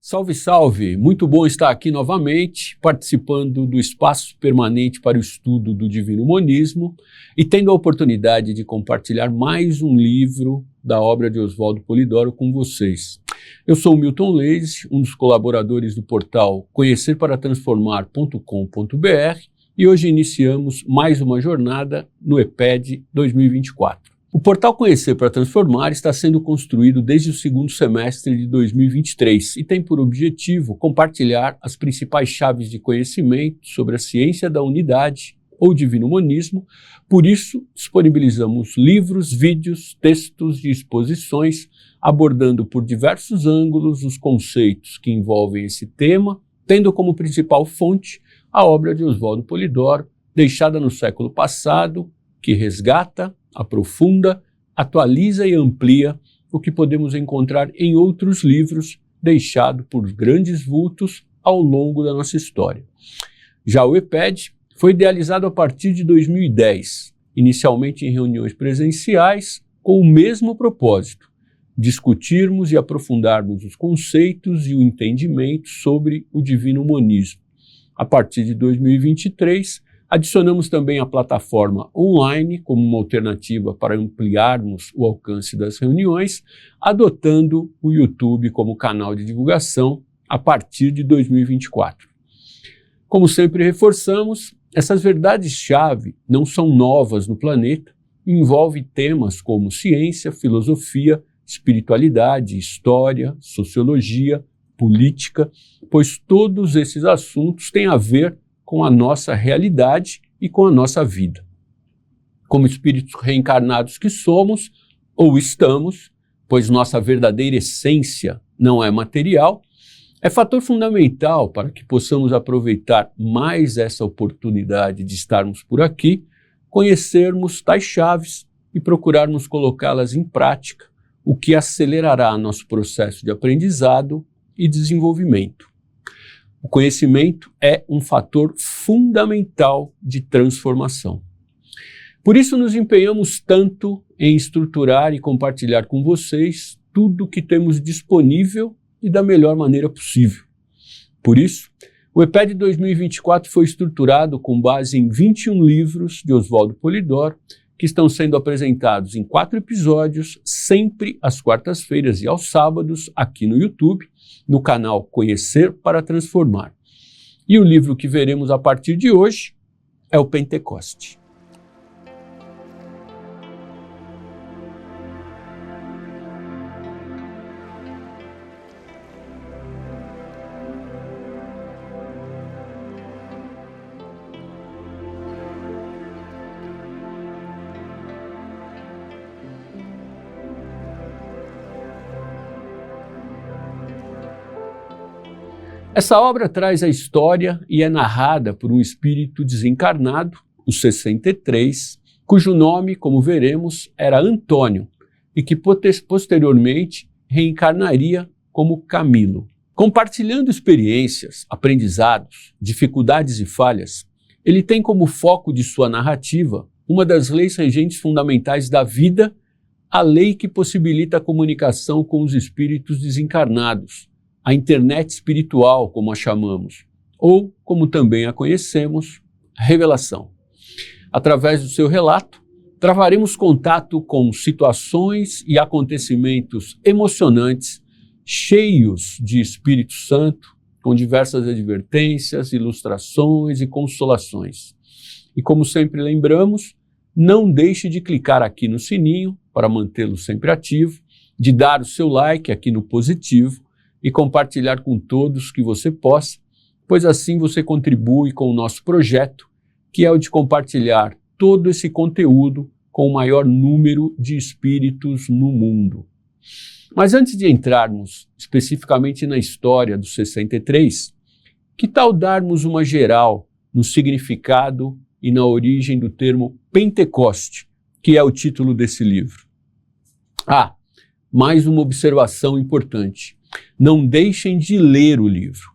Salve, salve! Muito bom estar aqui novamente, participando do Espaço Permanente para o Estudo do Divino Monismo e tendo a oportunidade de compartilhar mais um livro da obra de Oswaldo Polidoro com vocês. Eu sou o Milton Leise, um dos colaboradores do portal conhecerparatransformar.com.br e hoje iniciamos mais uma jornada no EPED 2024. O portal Conhecer para Transformar está sendo construído desde o segundo semestre de 2023 e tem por objetivo compartilhar as principais chaves de conhecimento sobre a ciência da unidade ou divino monismo. Por isso, disponibilizamos livros, vídeos, textos e exposições abordando por diversos ângulos os conceitos que envolvem esse tema, tendo como principal fonte a obra de Oswaldo Polidoro, deixada no século passado, que resgata, aprofunda, atualiza e amplia o que podemos encontrar em outros livros deixados por grandes vultos ao longo da nossa história. Já o EPED foi idealizado a partir de 2010, inicialmente em reuniões presenciais, com o mesmo propósito, discutirmos e aprofundarmos os conceitos e o entendimento sobre o divino monismo. A partir de 2023, adicionamos também a plataforma online como uma alternativa para ampliarmos o alcance das reuniões, adotando o YouTube como canal de divulgação a partir de 2024. Como sempre reforçamos, essas verdades-chave não são novas no planeta e envolvem temas como ciência, filosofia, espiritualidade, história, sociologia, política, pois todos esses assuntos têm a ver com a nossa realidade e com a nossa vida. Como espíritos reencarnados que somos ou estamos, pois nossa verdadeira essência não é material, é fator fundamental para que possamos aproveitar mais essa oportunidade de estarmos por aqui, conhecermos tais chaves e procurarmos colocá-las em prática, o que acelerará nosso processo de aprendizado e desenvolvimento. O conhecimento é um fator fundamental de transformação. Por isso nos empenhamos tanto em estruturar e compartilhar com vocês tudo o que temos disponível e da melhor maneira possível. Por isso, o EPED 2024 foi estruturado com base em 21 livros de Oswaldo Polidoro, que estão sendo apresentados em 4 episódios, sempre às quartas-feiras e aos sábados, aqui no YouTube, no canal Conhecer para Transformar. E o livro que veremos a partir de hoje é o Pentecoste. Essa obra traz a história e é narrada por um espírito desencarnado, o 63, cujo nome, como veremos, era Antônio e que posteriormente reencarnaria como Camilo. Compartilhando experiências, aprendizados, dificuldades e falhas, ele tem como foco de sua narrativa uma das leis regentes fundamentais da vida, a lei que possibilita a comunicação com os espíritos desencarnados, a internet espiritual, como a chamamos, ou, como também a conhecemos, revelação. Através do seu relato, travaremos contato com situações e acontecimentos emocionantes, cheios de Espírito Santo, com diversas advertências, ilustrações e consolações. E como sempre lembramos, não deixe de clicar aqui no sininho para mantê-lo sempre ativo, de dar o seu like aqui no positivo, e compartilhar com todos que você possa, pois assim você contribui com o nosso projeto, que é o de compartilhar todo esse conteúdo com o maior número de espíritos no mundo. Mas antes de entrarmos especificamente na história do 63, que tal darmos uma geral no significado e na origem do termo Pentecoste, que é o título desse livro? Mais uma observação importante. Não deixem de ler o livro.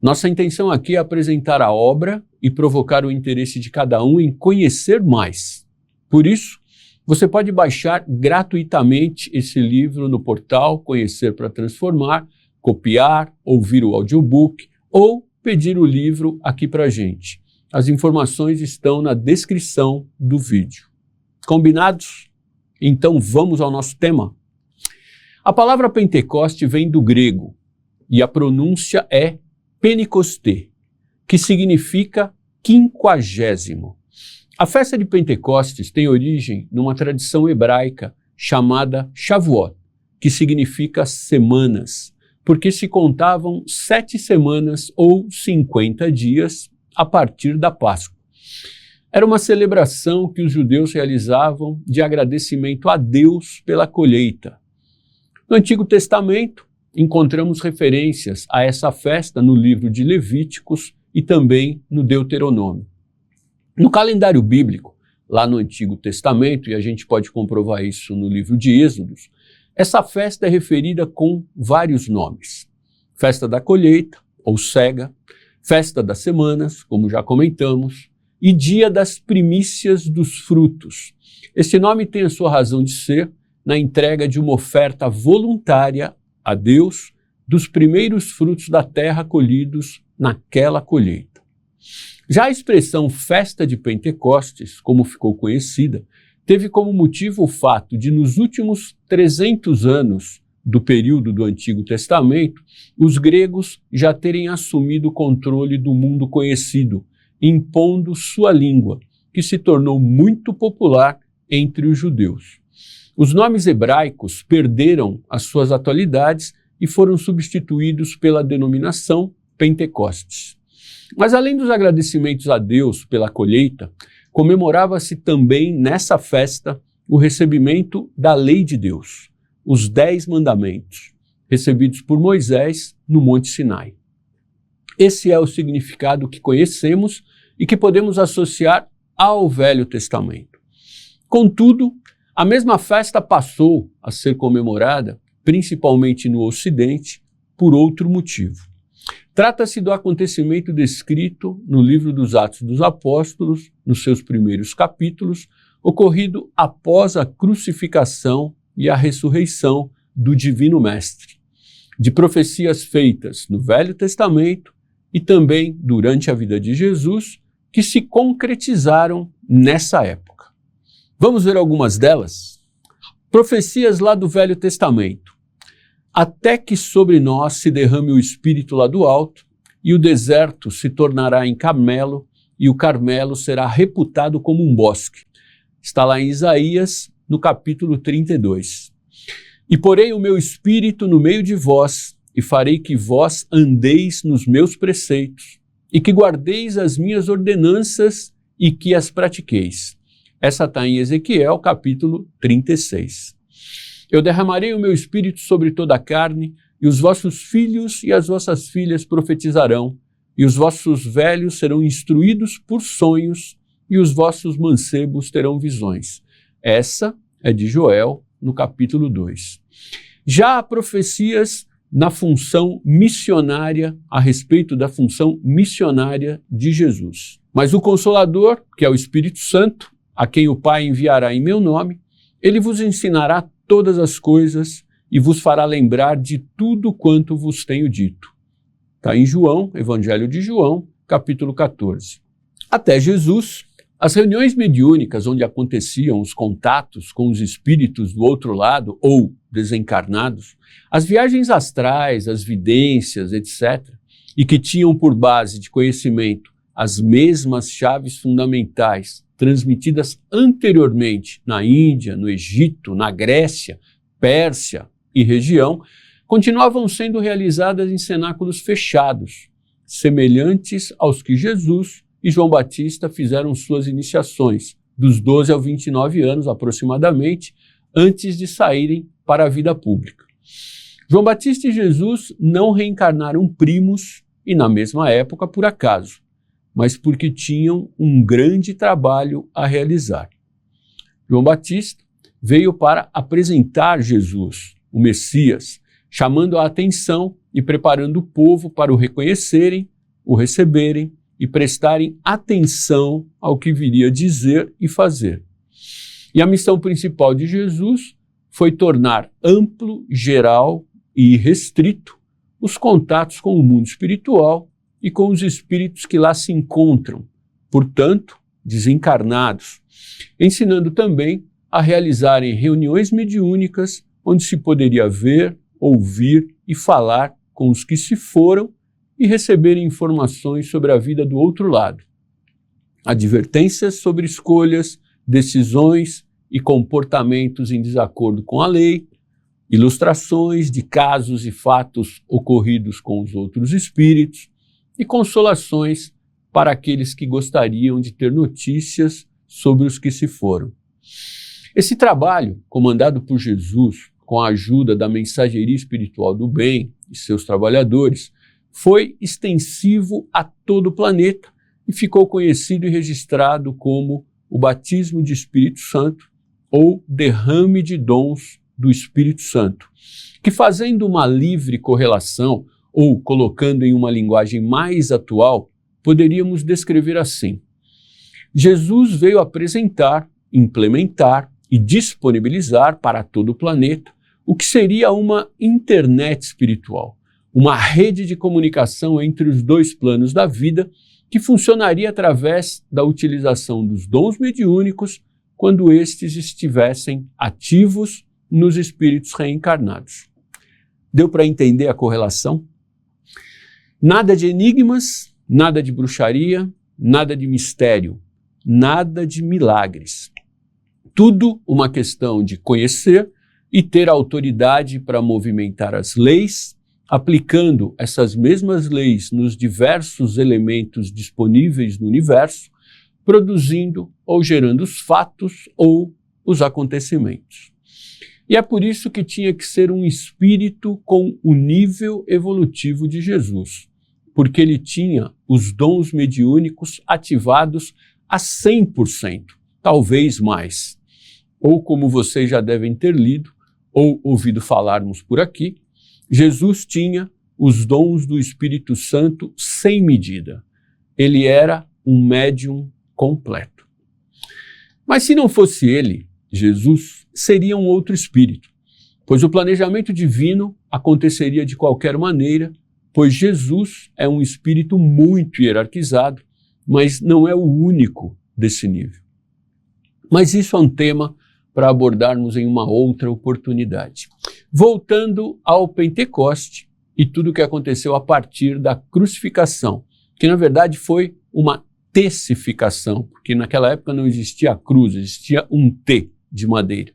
Nossa intenção aqui é apresentar a obra e provocar o interesse de cada um em conhecer mais. Por isso, você pode baixar gratuitamente esse livro no portal Conhecer para Transformar, copiar, ouvir o audiobook ou pedir o livro aqui para a gente. As informações estão na descrição do vídeo. Combinados? Então vamos ao nosso tema? A palavra Pentecoste vem do grego e a pronúncia é Pentecoste, que significa 50º. A festa de Pentecostes tem origem numa tradição hebraica chamada Shavuot, que significa semanas, porque se contavam 7 semanas ou 50 dias a partir da Páscoa. Era uma celebração que os judeus realizavam de agradecimento a Deus pela colheita. No Antigo Testamento, encontramos referências a essa festa no livro de Levíticos e também no Deuteronômio. No calendário bíblico, lá no Antigo Testamento, e a gente pode comprovar isso no livro de Êxodos, essa festa é referida com vários nomes. Festa da colheita, ou cega, festa das semanas, como já comentamos, e dia das primícias dos frutos. Este nome tem a sua razão de ser na entrega de uma oferta voluntária a Deus dos primeiros frutos da terra colhidos naquela colheita. Já a expressão festa de Pentecostes, como ficou conhecida, teve como motivo o fato de, nos últimos 300 anos do período do Antigo Testamento, os gregos já terem assumido o controle do mundo conhecido, impondo sua língua, que se tornou muito popular entre os judeus. Os nomes hebraicos perderam as suas atualidades e foram substituídos pela denominação Pentecostes. Mas além dos agradecimentos a Deus pela colheita, comemorava-se também nessa festa o recebimento da lei de Deus, os 10 mandamentos, recebidos por Moisés no Monte Sinai. Esse é o significado que conhecemos e que podemos associar ao Velho Testamento. Contudo, a mesma festa passou a ser comemorada, principalmente no Ocidente, por outro motivo. Trata-se do acontecimento descrito no livro dos Atos dos Apóstolos, nos seus primeiros capítulos, ocorrido após a crucificação e a ressurreição do Divino Mestre, de profecias feitas no Velho Testamento e também durante a vida de Jesus, que se concretizaram nessa época. Vamos ver algumas delas? Profecias lá do Velho Testamento. Até que sobre nós se derrame o Espírito lá do alto, e o deserto se tornará em Carmelo, e o Carmelo será reputado como um bosque. Está lá em Isaías, no capítulo 32. E porei o meu Espírito no meio de vós, e farei que vós andeis nos meus preceitos, e que guardeis as minhas ordenanças, e que as pratiqueis. Essa está em Ezequiel, capítulo 36. Eu derramarei o meu Espírito sobre toda a carne, e os vossos filhos e as vossas filhas profetizarão, e os vossos velhos serão instruídos por sonhos, e os vossos mancebos terão visões. Essa é de Joel, no capítulo 2. Já há profecias na função missionária, a respeito da função missionária de Jesus. Mas o Consolador, que é o Espírito Santo, a quem o Pai enviará em meu nome, ele vos ensinará todas as coisas e vos fará lembrar de tudo quanto vos tenho dito. Está em João, Evangelho de João, capítulo 14. Até Jesus, as reuniões mediúnicas onde aconteciam os contatos com os espíritos do outro lado ou desencarnados, as viagens astrais, as vidências, etc., e que tinham por base de conhecimento as mesmas chaves fundamentais transmitidas anteriormente na Índia, no Egito, na Grécia, Pérsia e região, continuavam sendo realizadas em cenáculos fechados, semelhantes aos que Jesus e João Batista fizeram suas iniciações, dos 12 aos 29 anos aproximadamente, antes de saírem para a vida pública. João Batista e Jesus não reencarnaram primos e na mesma época por acaso, mas porque tinham um grande trabalho a realizar. João Batista veio para apresentar Jesus, o Messias, chamando a atenção e preparando o povo para o reconhecerem, o receberem e prestarem atenção ao que viria dizer e fazer. E a missão principal de Jesus foi tornar amplo, geral e irrestrito os contatos com o mundo espiritual e com os espíritos que lá se encontram, portanto, desencarnados, ensinando também a realizarem reuniões mediúnicas onde se poderia ver, ouvir e falar com os que se foram e receberem informações sobre a vida do outro lado, advertências sobre escolhas, decisões e comportamentos em desacordo com a lei, ilustrações de casos e fatos ocorridos com os outros espíritos e consolações para aqueles que gostariam de ter notícias sobre os que se foram. Esse trabalho, comandado por Jesus, com a ajuda da Mensageria Espiritual do Bem e seus trabalhadores, foi extensivo a todo o planeta e ficou conhecido e registrado como o batismo de Espírito Santo ou derrame de dons do Espírito Santo, que, fazendo uma livre correlação ou colocando em uma linguagem mais atual, poderíamos descrever assim: Jesus veio apresentar, implementar e disponibilizar para todo o planeta o que seria uma internet espiritual, uma rede de comunicação entre os dois planos da vida que funcionaria através da utilização dos dons mediúnicos quando estes estivessem ativos nos espíritos reencarnados. Deu para entender a correlação? Nada de enigmas, nada de bruxaria, nada de mistério, nada de milagres. Tudo uma questão de conhecer e ter autoridade para movimentar as leis, aplicando essas mesmas leis nos diversos elementos disponíveis no universo, produzindo ou gerando os fatos ou os acontecimentos. E é por isso que tinha que ser um espírito com o nível evolutivo de Jesus, porque ele tinha os dons mediúnicos ativados a 100%, talvez mais. Ou, como vocês já devem ter lido ou ouvido falarmos por aqui, Jesus tinha os dons do Espírito Santo sem medida. Ele era um médium completo. Mas se não fosse ele, Jesus, seria um outro espírito, pois o planejamento divino aconteceria de qualquer maneira, pois Jesus é um espírito muito hierarquizado, mas não é o único desse nível. Mas isso é um tema para abordarmos em uma outra oportunidade. Voltando ao Pentecoste e tudo o que aconteceu a partir da crucificação, que na verdade foi uma tessificação, porque naquela época não existia a cruz, existia um T de madeira.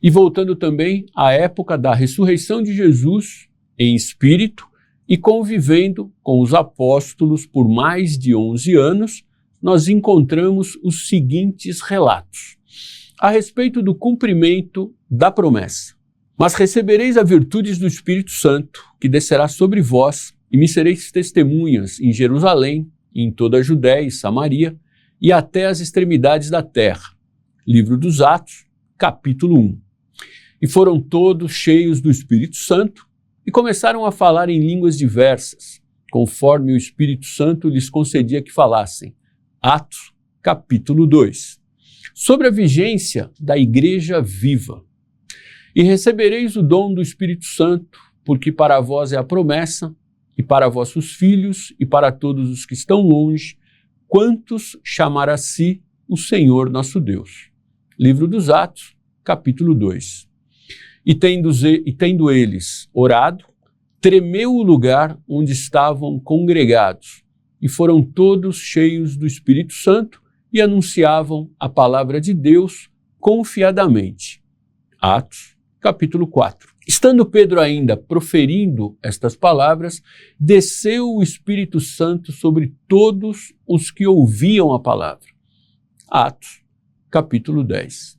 E voltando também à época da ressurreição de Jesus em espírito e convivendo com os apóstolos por mais de 11 anos, nós encontramos os seguintes relatos a respeito do cumprimento da promessa. Mas recebereis as virtudes do Espírito Santo, que descerá sobre vós, e me sereis testemunhas em Jerusalém, em toda a Judéia e Samaria, e até as extremidades da terra. Livro dos Atos, capítulo 1. E foram todos cheios do Espírito Santo, e começaram a falar em línguas diversas, conforme o Espírito Santo lhes concedia que falassem. Atos, capítulo 2. Sobre a vigência da Igreja viva. E recebereis o dom do Espírito Santo, porque para vós é a promessa, e para vossos filhos, e para todos os que estão longe, quantos chamar a si o Senhor nosso Deus. Livro dos Atos, capítulo 2. E tendo eles orado, tremeu o lugar onde estavam congregados, e foram todos cheios do Espírito Santo, e anunciavam a palavra de Deus confiadamente. Atos, capítulo 4. Estando Pedro ainda proferindo estas palavras, desceu o Espírito Santo sobre todos os que ouviam a palavra. Atos, capítulo 10.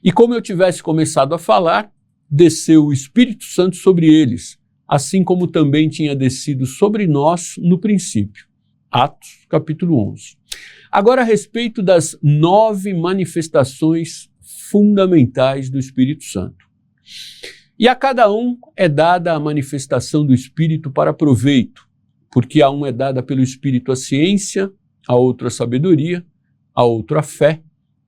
E como eu tivesse começado a falar, desceu o Espírito Santo sobre eles, assim como também tinha descido sobre nós no princípio. Atos, capítulo 11. Agora, a respeito das 9 manifestações fundamentais do Espírito Santo. E a cada um é dada a manifestação do Espírito para proveito, porque a um é dada pelo Espírito a ciência, a outro a sabedoria, a outro a fé,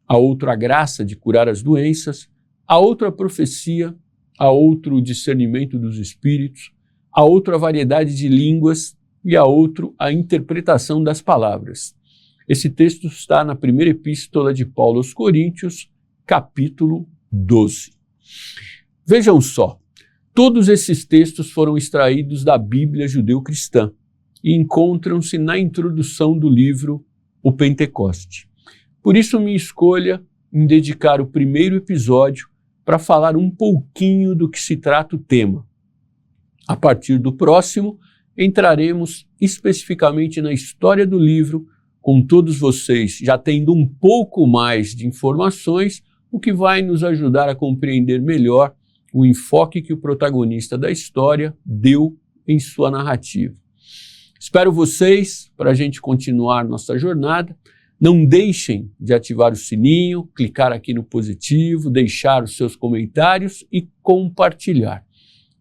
a outro a graça de curar as doenças, a outro a profecia, a outro o discernimento dos espíritos, a outro a variedade de línguas e a outro a interpretação das palavras. Esse texto está na primeira epístola de Paulo aos Coríntios, capítulo 12. Vejam só, todos esses textos foram extraídos da Bíblia judeu-cristã e encontram-se na introdução do livro O Pentecoste. Por isso, minha escolha em dedicar o primeiro episódio para falar um pouquinho do que se trata o tema. A partir do próximo, entraremos especificamente na história do livro, com todos vocês já tendo um pouco mais de informações, o que vai nos ajudar a compreender melhor o enfoque que o protagonista da história deu em sua narrativa. Espero vocês para a gente continuar nossa jornada. Não deixem de ativar o sininho, clicar aqui no positivo, deixar os seus comentários e compartilhar.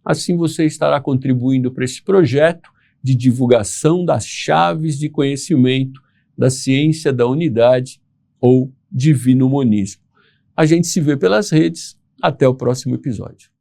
Assim você estará contribuindo para esse projeto de divulgação das chaves de conhecimento da ciência da unidade ou divino monismo. A gente se vê pelas redes. Até o próximo episódio.